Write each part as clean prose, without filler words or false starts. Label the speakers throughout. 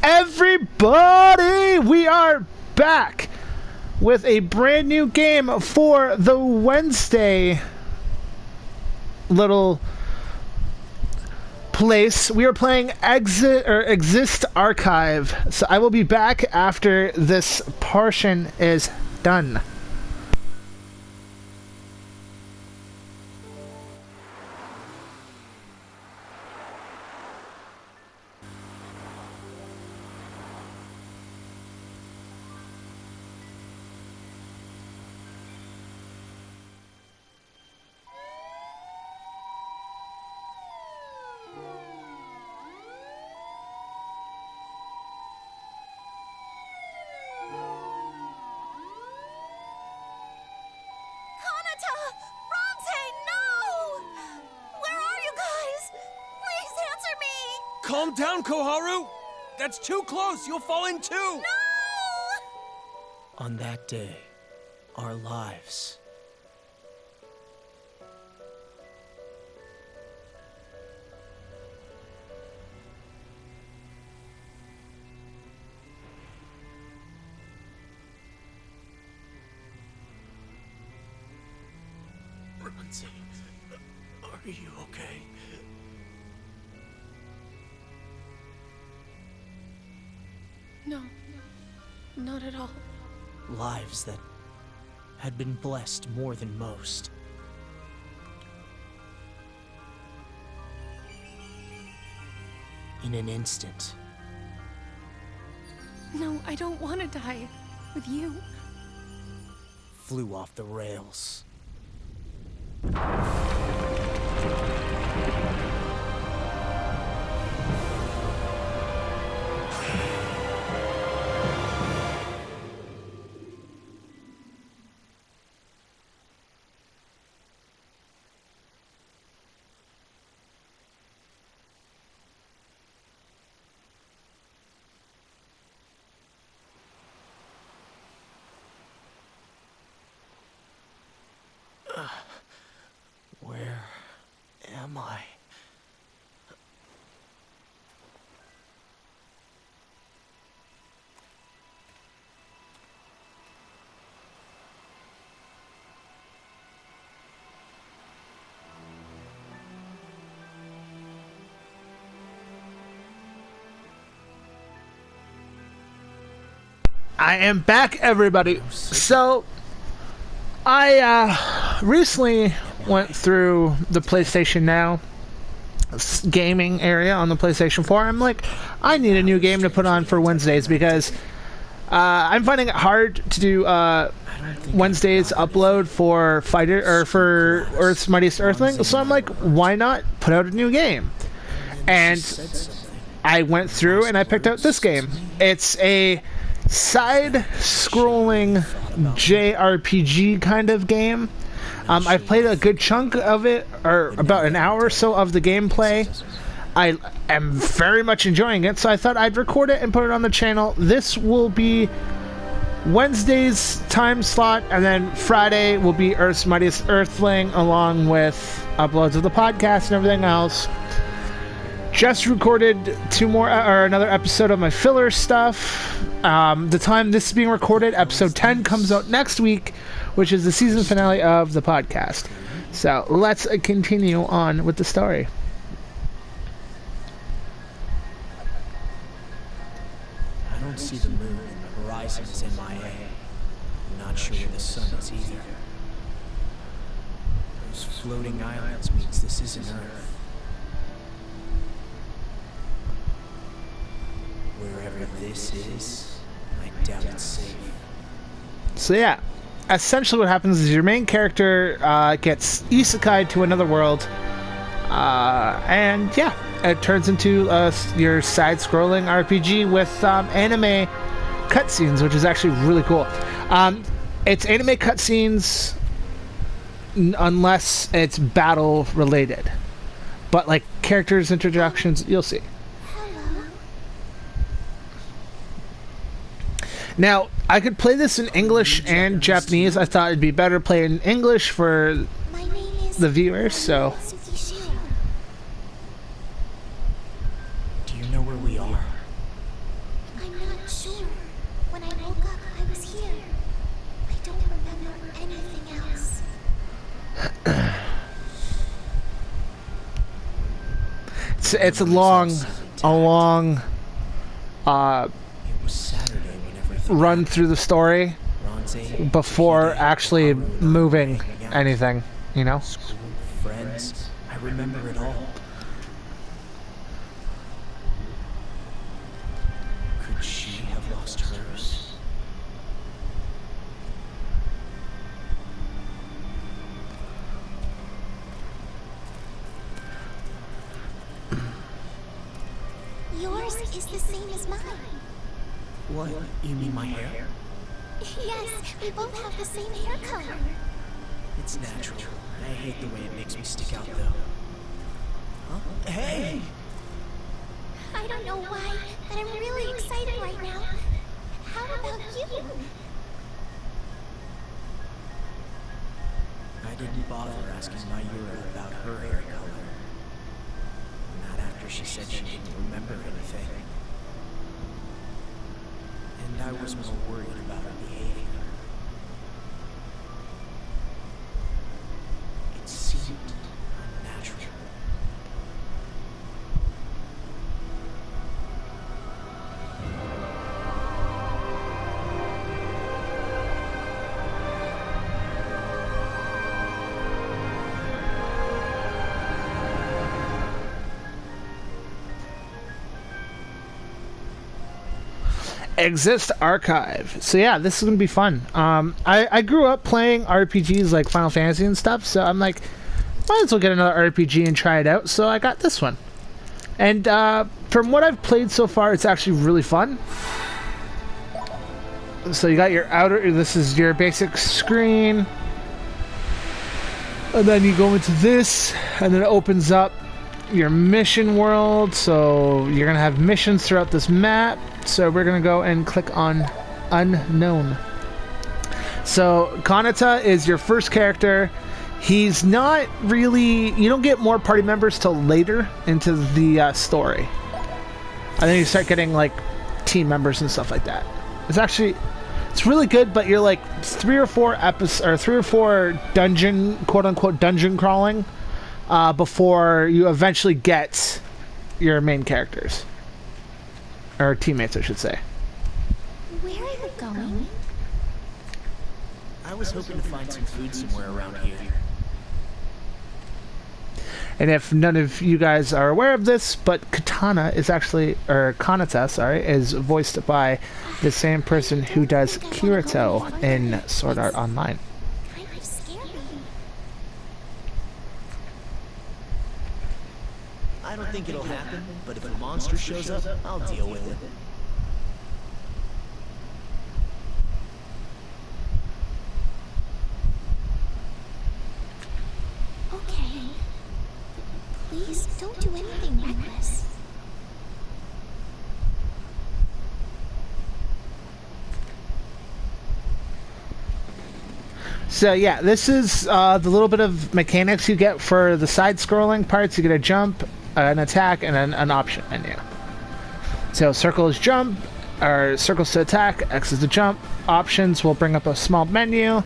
Speaker 1: everybody? We are back with a brand new game for the Wednesday little place. We are playing Exist Archive. So I will be back after this portion is done.
Speaker 2: Calm down, Koharu! That's too close! You'll fall in too! No!
Speaker 3: On that day, our lives...
Speaker 2: Ronzi, are you okay?
Speaker 4: No, not at all.
Speaker 3: Lives that had been blessed more than most. In an instant.
Speaker 4: No, I don't want to die with you.
Speaker 3: Flew off the rails. Where am I?
Speaker 1: I am back, everybody. So, I recently went through the PlayStation Now gaming area on the PlayStation 4. I'm like, I need a new game to put on for Wednesdays because I'm finding it hard to do Wednesdays upload for for Earth's Mightiest Earthling. So I'm like, why not put out a new game? And I went through and I picked out this game. It's a side-scrolling JRPG kind of game. I've played a good chunk of it, or about an hour or so of the gameplay. I am very much enjoying it, so I thought I'd record it and put it on the channel. This will be Wednesday's time slot, and then Friday will be Earth's Mightiest Earthling, along with uploads of the podcast and everything else. Just recorded another episode of my filler stuff. The time this is being recorded, episode 10 comes out next week, which is the season finale of the podcast. So let's continue on with the story.
Speaker 3: I don't see the moon, and the horizon is MIA. I'm not sure where the sun is either. Those floating islands means this isn't Earth. Wherever this is, I doubt it's safe.
Speaker 1: So yeah, essentially what happens is your main character gets Isekai'd to another world, and yeah, it turns into your side-scrolling RPG with anime cutscenes, which is actually really cool. It's anime cutscenes unless it's battle-related, but like characters introductions, you'll see. Now, I could play this in English and Japanese. I thought it'd be better play in English for the viewers, so...
Speaker 3: Do you know where we are?
Speaker 5: sure. When I woke up, I was here. I don't remember anything else.
Speaker 1: It's a long
Speaker 3: It was Saturday when everything
Speaker 1: run through the story
Speaker 3: Ronze,
Speaker 1: before
Speaker 3: Hide,
Speaker 1: actually
Speaker 3: Haru, and I
Speaker 1: moving
Speaker 3: hanging out.
Speaker 1: anything, you know?
Speaker 3: School, friends, I remember it all. Could she have lost hers?
Speaker 5: Yours is the same as mine.
Speaker 3: What? You mean my hair?
Speaker 5: Yes, we both have the same hair color.
Speaker 3: It's natural. I hate the way it makes me stick out, though. Huh? Hey!
Speaker 5: I don't know why, but I'm really excited right now. How about you?
Speaker 3: I didn't bother asking Mayura about her hair color. Not after she said she didn't remember anything. And I was more worried about her behavior. It seemed unnatural.
Speaker 1: Exist Archive. So yeah, this is gonna be fun. I grew up playing RPGs like Final Fantasy and stuff, so I'm like, might as well get another RPG and try it out. So I got this one, and from what I've played so far, it's actually really fun. So you got your outer. This is your basic screen, and then you go into this, and then it opens up your mission world. So you're gonna have missions throughout this map. So we're gonna go and click on Unknown. So Kanata is your first character. He's not really, you don't get more party members till later into the story. And then you start getting like team members and stuff like that. It's really good, but you're like 3 or 4 episodes or 3 or 4 dungeon, quote unquote dungeon crawling before you eventually get your main characters. Or teammates, I should say.
Speaker 5: Where are you going?
Speaker 3: I was hoping to find some food somewhere around here.
Speaker 1: And if none of you guys are aware of this, but Katana is actually, or Kanata, sorry, is voiced by the same person who does Kirito in Sword Art Online.
Speaker 5: Kind of scary.
Speaker 3: I don't think it'll happen, but if a monster shows up, I'll deal with it.
Speaker 5: Okay. Please don't do anything reckless.
Speaker 1: So yeah, this is the little bit of mechanics you get for the side-scrolling parts. You get a jump, an attack, and an option menu. So circle is jump, or circles to attack, X is to jump. Options will bring up a small menu,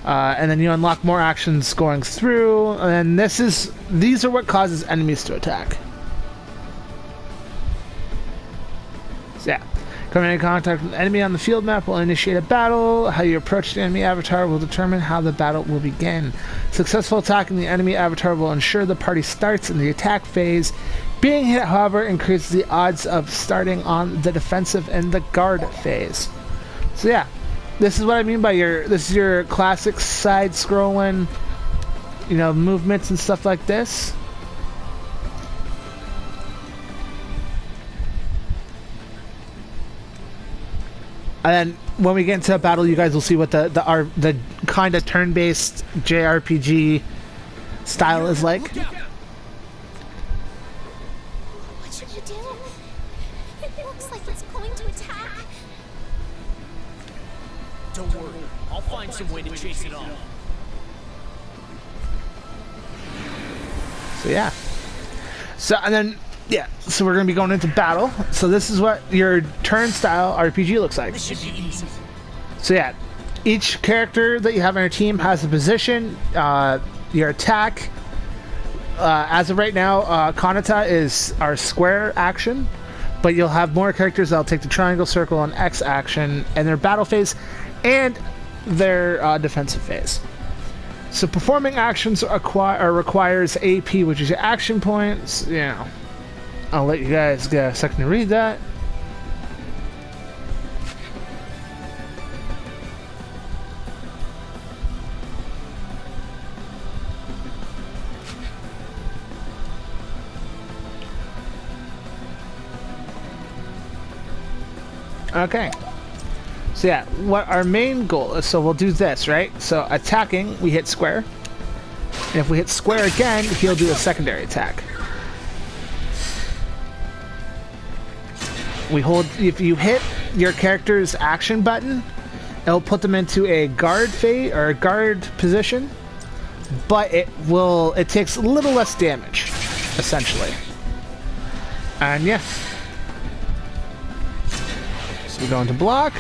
Speaker 1: and then you unlock more actions going through. And these are what causes enemies to attack. So yeah. Coming in contact with an enemy on the field map will initiate a battle. How you approach the enemy avatar will determine how the battle will begin. Successful attacking the enemy avatar will ensure the party starts in the attack phase. Being hit, however, increases the odds of starting on the defensive and the guard phase. So yeah, this is what I mean by this is your classic side-scrolling, movements and stuff like this. And then when we get into a battle, you guys will see what the kind of turn-based JRPG style is like.
Speaker 5: What should you do? It looks like it's going to attack.
Speaker 3: Don't worry, I'll find some way to chase it off.
Speaker 1: So yeah. So and then Yeah, so we're going to be going into battle. So this is what your turn-style RPG looks like.
Speaker 3: This should be easy.
Speaker 1: So yeah, each character that you have on your team has a position, your attack. As of right now, Kanata is our square action, but you'll have more characters that'll take the triangle, circle, and X action in their battle phase and their defensive phase. So performing actions requires AP, which is your action points. You know, I'll let you guys get a second to read that. Okay. So yeah, what our main goal is, so we'll do this, right? So attacking, we hit square. And if we hit square again, he'll do a secondary attack. We hold, if you hit your character's action button, it'll put them into a guard phase or a guard position, but it takes a little less damage, essentially. And yeah. So we go into block.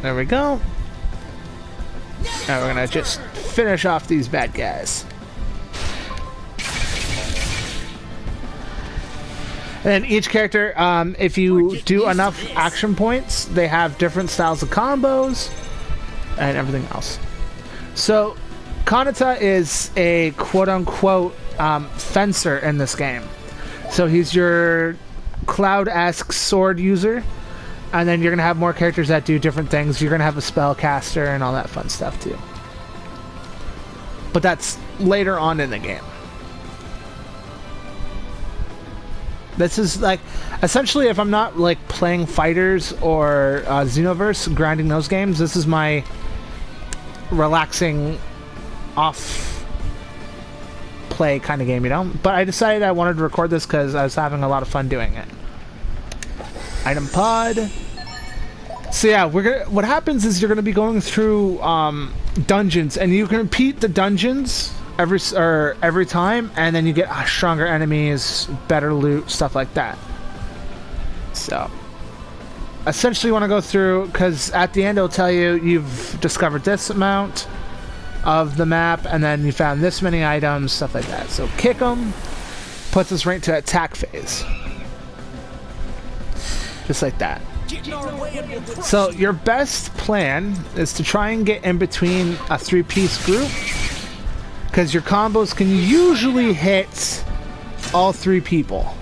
Speaker 1: There we go. Now we're gonna just finish off these bad guys. And then each character, if you do enough action points, they have different styles of combos and everything else. So Kanata is a quote-unquote fencer in this game. So he's your Cloud-esque sword user. And then you're going to have more characters that do different things. You're going to have a spellcaster and all that fun stuff too. But that's later on in the game. This is like, essentially, if I'm not like playing fighters or Xenoverse, grinding those games, this is my relaxing off play kind of game, you know? But I decided I wanted to record this because I was having a lot of fun doing it. Item pod. So yeah, what happens is you're gonna be going through dungeons, and you can repeat the dungeons every time, and then you get stronger enemies, better loot, stuff like that. So essentially, you want to go through, because at the end it'll tell you you've discovered this amount of the map, and then you found this many items, stuff like that. So kick them puts us right to attack phase. Just like that. So your best plan is to try and get in between a three-piece group, because your combos can usually hit all three people.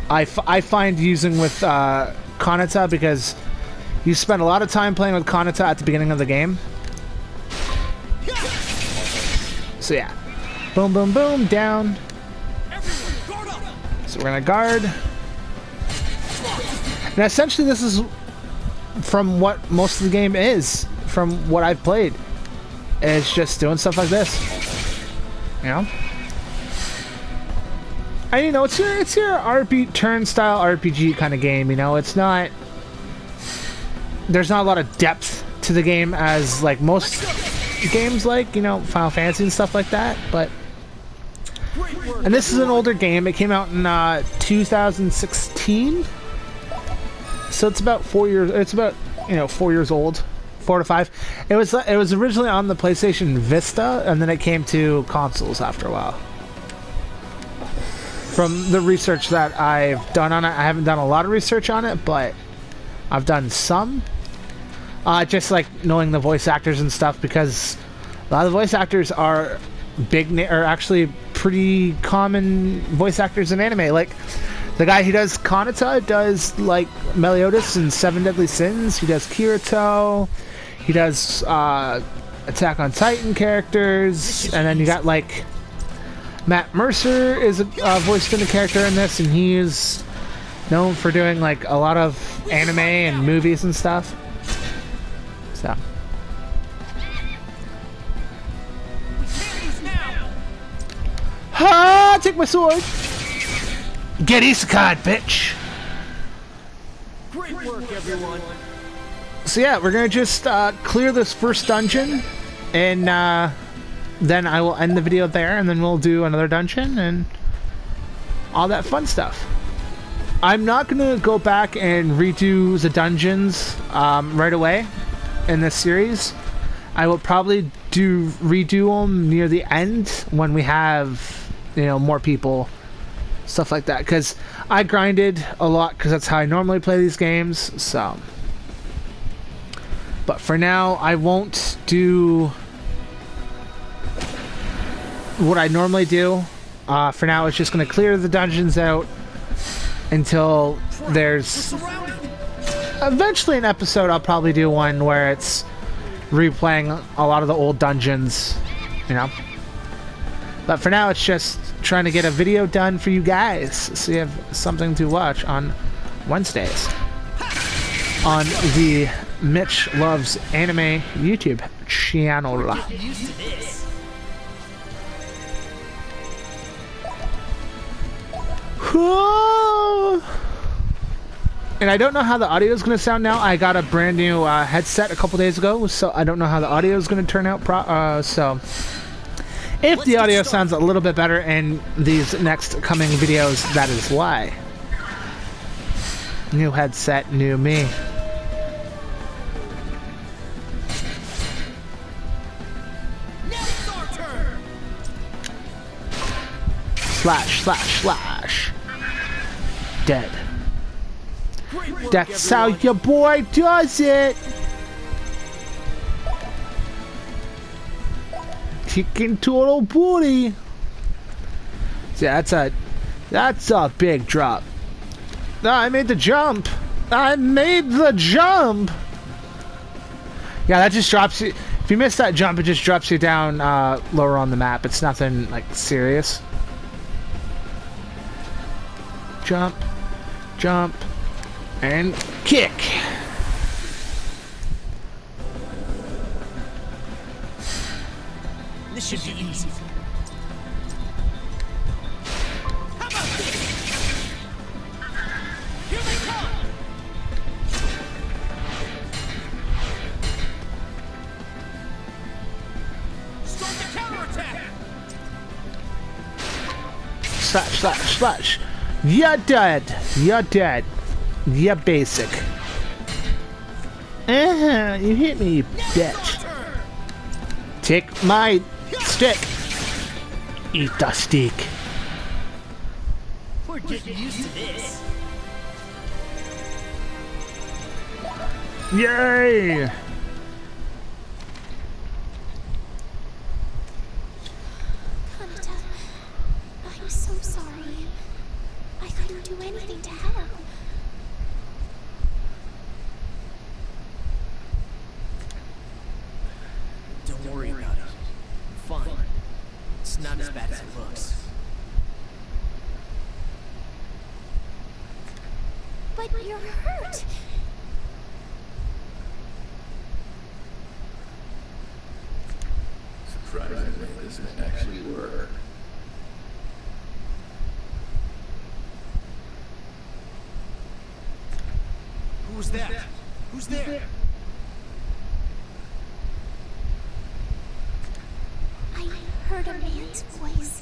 Speaker 1: I find using with Kanata, because you spend a lot of time playing with Kanata at the beginning of the game. So yeah. Boom, boom, boom, down. So we're gonna guard. And essentially this is from what most of the game is, from what I've played. It's just doing stuff like this. You know? And you know, it's your turn-style RPG kind of game, you know? It's not... There's not a lot of depth to the game as, like, most games like, you know, Final Fantasy and stuff like that, but... And this is an older game. It came out in 2016. So it's about 4 years... It's about, you know, 4 years old. 4 to 5. It was originally on the PlayStation Vista, and then it came to consoles after a while. From the research that I've done on it, I haven't done a lot of research on it, but I've done some. Just like knowing the voice actors and stuff, because a lot of the voice actors are are actually pretty common voice actors in anime. Like the guy who does Kanata does like Meliodas in Seven Deadly Sins. He does Kirito. He does Attack on Titan characters, and then you got like Matt Mercer is voiced in a character in this, and he is known for doing like a lot of anime and movies and stuff. So. Ha! Take my sword. Get Isekai'd, bitch.
Speaker 3: Great work, everyone.
Speaker 1: So yeah, we're gonna just clear this first dungeon in then I will end the video there, and then we'll do another dungeon and all that fun stuff. I'm not gonna go back and redo the dungeons right away in this series. I will probably redo them near the end when we have, you know, more people, stuff like that. Because I grinded a lot because that's how I normally play these games. So, but for now, I won't do what I normally do. For now, it's just gonna clear the dungeons out until there's eventually an episode. I'll probably do one where it's replaying a lot of the old dungeons, you know. But for now, it's just trying to get a video done for you guys so you have something to watch on Wednesdays on the Mitch Loves Anime YouTube channel. And I don't know how the audio is going to sound now. I got a brand new headset a couple days ago, so I don't know how the audio is going to turn out. So if the audio sounds a little bit better in these next coming videos, that is why. New headset, new me. Slash, slash, slash. Dead. That's how your boy does it. Kicking total booty. Yeah, that's a big drop. I made the jump. I made the jump. Yeah, that just drops you. If you miss that jump, it just drops you down lower on the map. It's nothing like serious. Jump, jump, and kick.
Speaker 3: This should be easy.
Speaker 2: How about this? Here they come! Start the counterattack!
Speaker 1: Slash, slash, slash. You're dead. You're dead. You're basic. You hit me, you bitch. Take my stick. Eat the stick.
Speaker 3: We're getting used to this.
Speaker 1: Yay!
Speaker 5: Kanata, I'm so sorry. I couldn't do anything to help.
Speaker 3: Don't worry about it. I'm fine. It's not as bad as it looks.
Speaker 5: But you're hurt.
Speaker 6: Surprisingly, this may actually work.
Speaker 2: Who's that? Who's there?
Speaker 5: I heard a man's voice.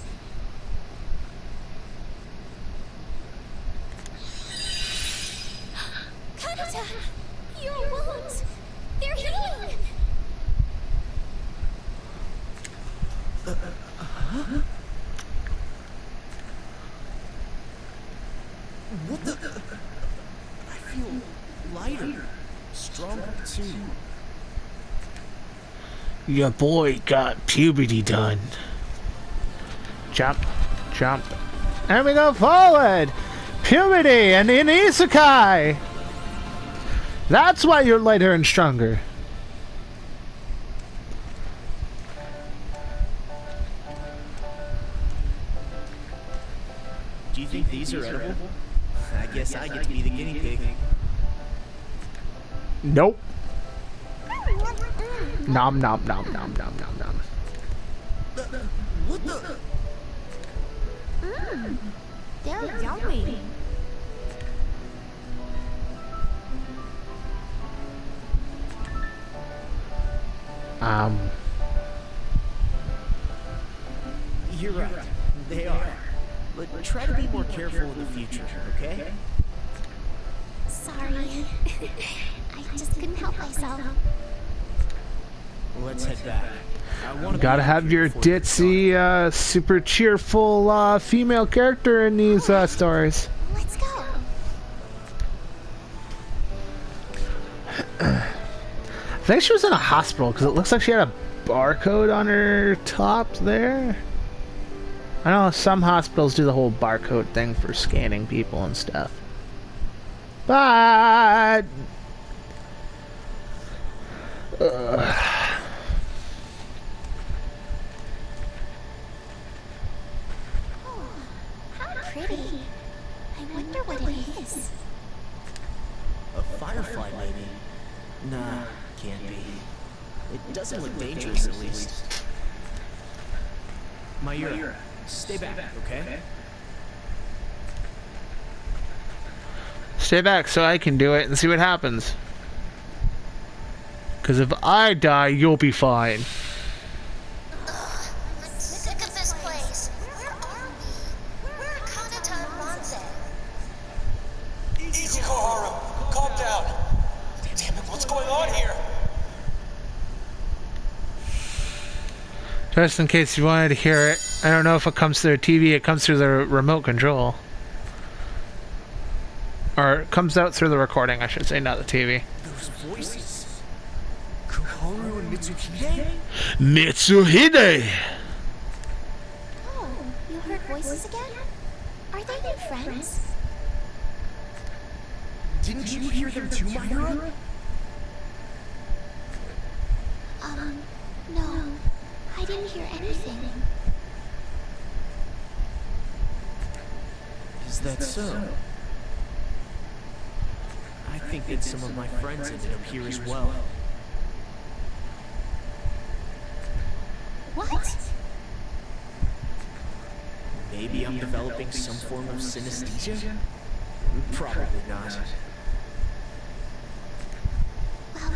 Speaker 5: Kanata! Your wounds! They're healing!
Speaker 3: What the? I feel lighter, stronger too.
Speaker 1: Your boy got puberty done. Jump, jump. And we go forward. Puberty and in Isekai. That's why you're lighter and stronger.
Speaker 3: Do you think these are edible? I guess I get to be the guinea pig.
Speaker 1: Nope. Nom nom nom nom nom nom nom.
Speaker 3: What the?
Speaker 5: They're yummy.
Speaker 3: they are. But try to be more careful in the future, okay?
Speaker 5: Sorry. I just couldn't help myself.
Speaker 3: Let's head back. I want to
Speaker 1: Gotta have your ditzy, super cheerful female character in these stories.
Speaker 5: Let's go.
Speaker 1: I think she was in a hospital because it looks like she had a barcode on her top there. I know some hospitals do the whole barcode thing for scanning people and stuff. But
Speaker 5: How pretty. I wonder what it is.
Speaker 3: A firefly, maybe? Nah, can't be. It doesn't look dangerous, at least. Mayura, stay back, okay?
Speaker 1: stay back so I can do it and see what happens. Because if I die, you'll be fine.
Speaker 5: I'm sick of this place. Where are we? We're Kanata Ranze.
Speaker 2: Easy, Koharu. Calm down. Damn it, what's going on here?
Speaker 1: Just in case you wanted to hear it, I don't know if it comes through the TV, it comes through the remote control. Or it comes out through the recording, I should say, not the TV.
Speaker 3: Those voices. Koharu and Mitsuhide?
Speaker 1: Mitsuhide!
Speaker 5: Oh, you heard voices again? Are they new friends?
Speaker 3: Didn't you hear them too, Mayura?
Speaker 5: No. I didn't hear anything.
Speaker 3: Is that so? I think that some of my friends ended up here as well.
Speaker 5: What?
Speaker 3: Maybe I'm developing some form of synesthesia? Probably not.
Speaker 5: Well,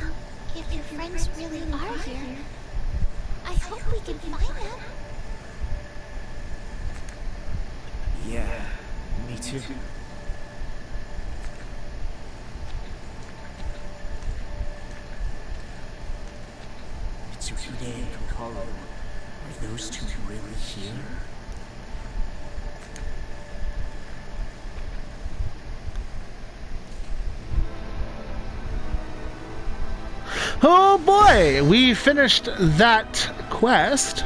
Speaker 5: if your friends really are here, I hope we can find them.
Speaker 3: Yeah, me too. Mitsuhide and Koharu, are those two really here?
Speaker 1: Oh boy, we finished that quest.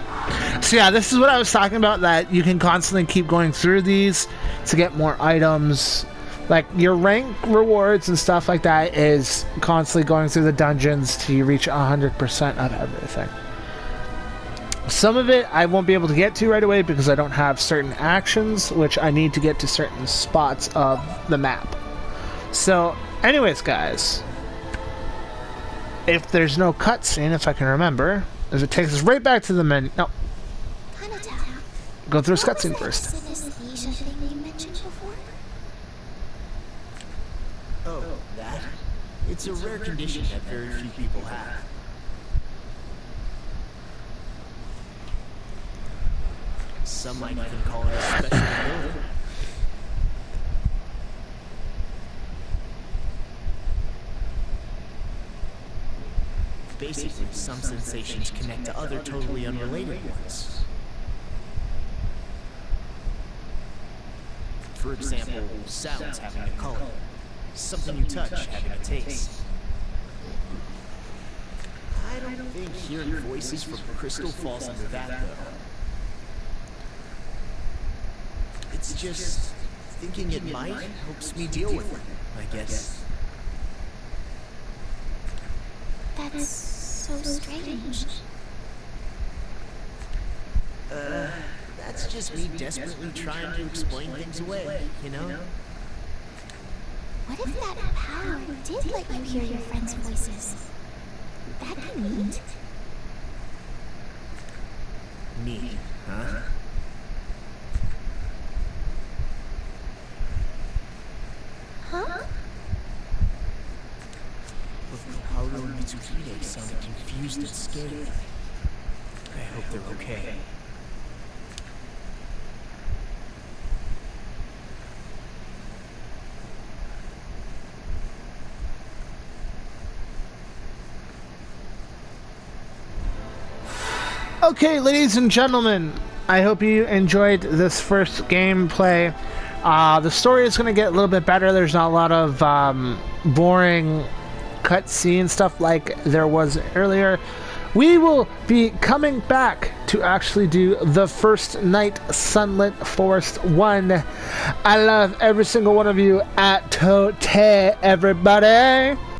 Speaker 1: So yeah, this is what I was talking about, that you can constantly keep going through these to get more items. Like your rank rewards and stuff like that is constantly going through the dungeons till you reach 100% of everything. Some of it I won't be able to get to right away because I don't have certain actions, which I need to get to certain spots of the map. So anyways, guys, if there's no cutscene, if I can remember, as it takes us right back to the menu. No,
Speaker 5: Kanata,
Speaker 1: go through this
Speaker 5: what was
Speaker 1: cutscene
Speaker 5: that
Speaker 1: first.
Speaker 5: synesthesia thing you mentioned before?
Speaker 3: Oh, that? It's a rare condition that very few people have. Some might even call it a special ability. Basically, some sensations connect to other totally unrelated ones. For example, sounds having a color, something you touch having a taste. I don't think hearing voices from Crystal falls under that, though. It's just thinking it might helps me deal with it, I guess.
Speaker 5: That's so strange.
Speaker 3: That's just me desperately trying to explain things away, you know?
Speaker 5: What if that power did let you hear your friends' voices? That'd be neat.
Speaker 3: Neat, huh?
Speaker 5: Huh?
Speaker 3: Both Koharu and Mitsuhide sounded confused and scared. I hope they're okay.
Speaker 1: Okay, ladies and gentlemen, I hope you enjoyed this first gameplay. The story is going to get a little bit better. There's not a lot of boring cutscene stuff like there was earlier. We will be coming back to actually do the first night Sunlit Forest 1. I love every single one of you at Tote, everybody!